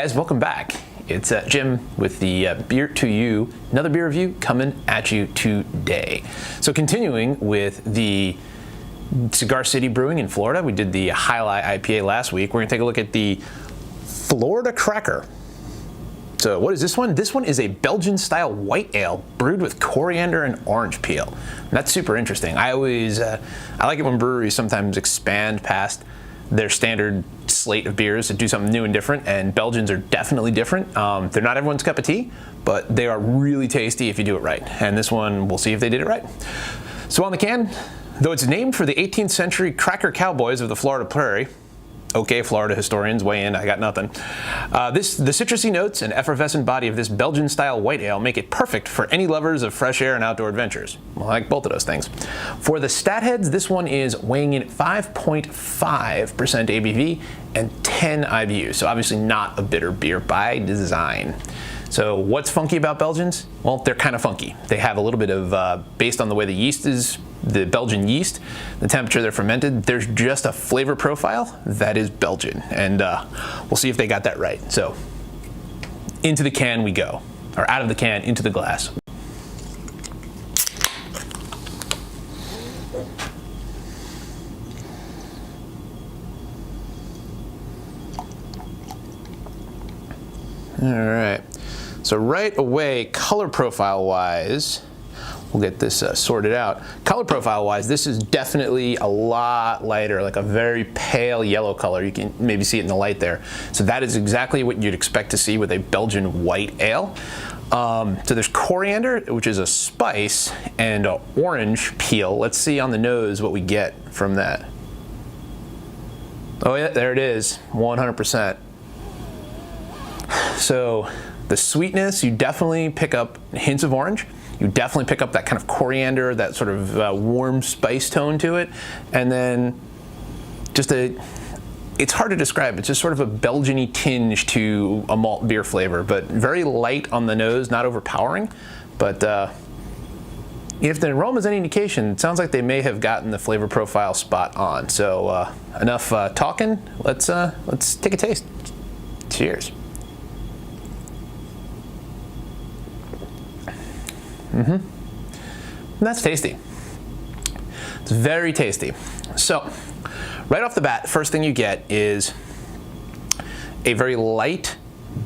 guys, welcome back. It's Jim with the Beer to You, another beer review coming at you today. So continuing with the Cigar City Brewing in Florida, we did the Highlight IPA last week. We're gonna take a look at the Florida Cracker. So what is this one? This one is a Belgian style white ale brewed with coriander and orange peel. And that's super interesting. I always, I like it when breweries sometimes expand past their standard slate of beers to do something new and different, and Belgians are definitely different. They're not everyone's cup of tea, but they are really tasty if you do it right. And this one, we'll see if they did it right. So on the can, though it's named for the 18th century cracker cowboys of the Florida prairie, okay, Florida historians, weigh in, I got nothing. The citrusy notes and effervescent body of this Belgian-style white ale make it perfect for any lovers of fresh air and outdoor adventures. Well, I like both of those things. For the stat heads, this one is weighing in at 5.5% ABV and 10 IBU, so obviously not a bitter beer by design. So what's funky about Belgians? Well, they're kind of funky. They have a little bit of, based on the way the yeast is, the Belgian yeast, the temperature they're fermented, there's just a flavor profile that is Belgian. And we'll see if they got that right. So into the can we go, or out of the can into the glass. All right. So right away, color profile wise, we'll get this sorted out. Color profile wise, this is definitely a lot lighter, like a very pale yellow color. You can maybe see it in the light there. So that is exactly what you'd expect to see with a Belgian white ale. So there's coriander, which is a spice, and an orange peel. Let's see on the nose what we get from that. Oh yeah, there it is, 100%. So the sweetness, you definitely pick up hints of orange. You definitely pick up that kind of coriander, that sort of warm spice tone to it. And then just it's hard to describe. It's just sort of a Belgian-y tinge to a malt beer flavor, but very light on the nose, not overpowering. But if the aroma is any indication, it sounds like they may have gotten the flavor profile spot on. So enough talking, let's take a taste. Cheers. And that's tasty. It's very tasty. So, right off the bat, first thing you get is a very light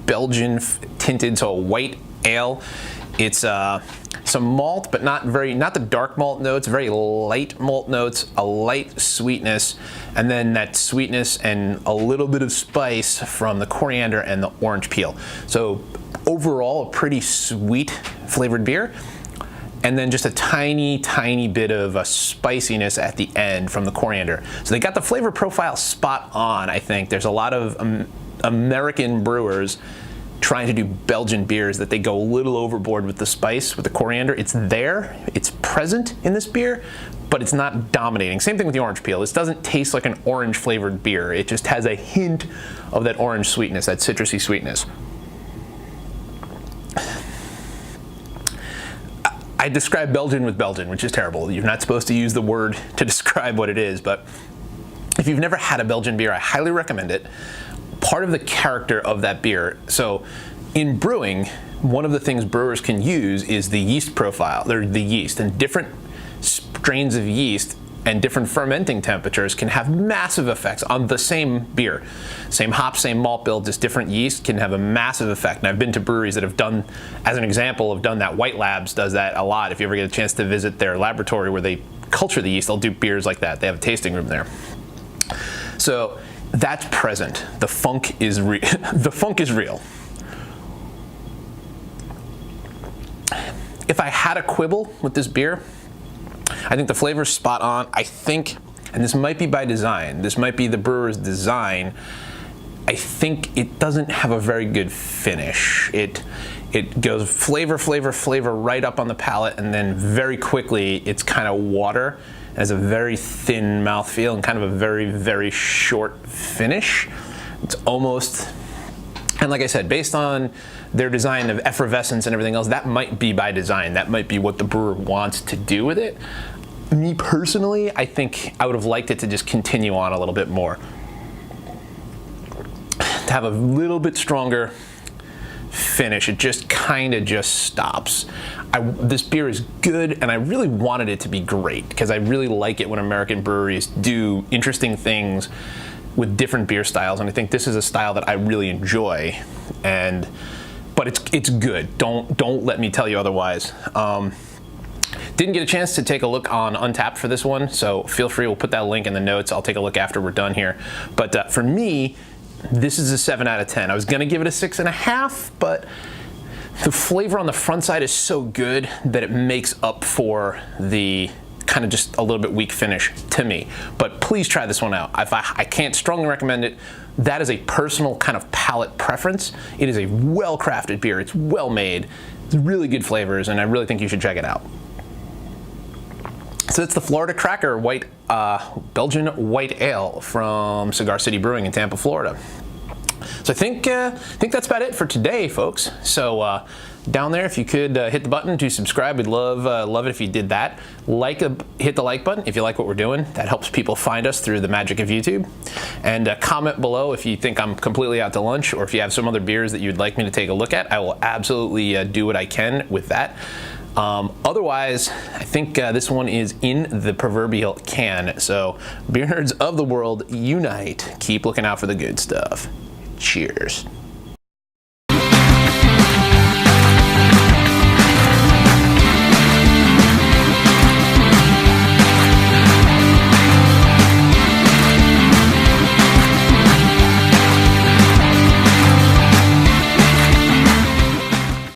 Belgian tinted, so a white ale. It's some malt, but not the dark malt notes, very light malt notes, a light sweetness, and then that sweetness and a little bit of spice from the coriander and the orange peel. So overall, a pretty sweet flavored beer. And then just a tiny, tiny bit of a spiciness at the end from the coriander. So they got the flavor profile spot on, I think. There's a lot of American brewers trying to do Belgian beers that they go a little overboard with the spice, with the coriander. It's there, it's present in this beer, but it's not dominating. Same thing with the orange peel. This doesn't taste like an orange flavored beer. It just has a hint of that orange sweetness, that citrusy sweetness. I describe Belgian with Belgian, which is terrible. You're not supposed to use the word to describe what it is, but if you've never had a Belgian beer, I highly recommend it. Part of the character of that beer, so in brewing, one of the things brewers can use is the yeast profile, or the yeast, and different strains of yeast and different fermenting temperatures can have massive effects on the same beer. Same hop, same malt bill, just different yeast can have a massive effect. And I've been to breweries that have done, as an example, have done that. White Labs does that a lot. If you ever get a chance to visit their laboratory where they culture the yeast, they'll do beers like that. They have a tasting room there. So that's present. The funk is the funk is real. If I had a quibble with this beer, I think the flavor's spot on. I think, and this might be by design, this might be the brewer's design, I think it doesn't have a very good finish. It goes flavor right up on the palate, and then very quickly it's kind of water. It has a very thin mouthfeel and kind of a very, very short finish. It's almost, and like I said, based on their design of effervescence and everything else, that might be by design. That might be what the brewer wants to do with it. Me personally, I think I would have liked it to just continue on a little bit more. to have a little bit stronger finish. It just kind of just stops. This beer is good, and I really wanted it to be great because I really like it when American breweries do interesting things with different beer styles, and I think this is a style that I really enjoy. But it's good. Don't let me tell you otherwise. Didn't get a chance to take a look on Untappd for this one, so feel free. We'll put that link in the notes. I'll take a look after we're done here. But for me, this is a 7 out of 10. I was gonna give it a 6.5, but the flavor on the front side is so good that it makes up for the kind of just a little bit weak finish to me. But please try this one out. I can't strongly recommend it. That is a personal kind of palate preference. It is a well-crafted beer. It's well made. It's really good flavors, and I really think you should check it out. So it's the Florida Cracker Belgian White Ale from Cigar City Brewing in Tampa, Florida. So I think that's about it for today, folks. So down there, if you could hit the button to subscribe, we'd love it if you did that. Hit the like button if you like what we're doing. That helps people find us through the magic of YouTube. And comment below if you think I'm completely out to lunch, or if you have some other beers that you'd like me to take a look at. I will absolutely do what I can with that. Otherwise, I think this one is in the proverbial can. So beer nerds of the world, unite. Keep looking out for the good stuff. Cheers.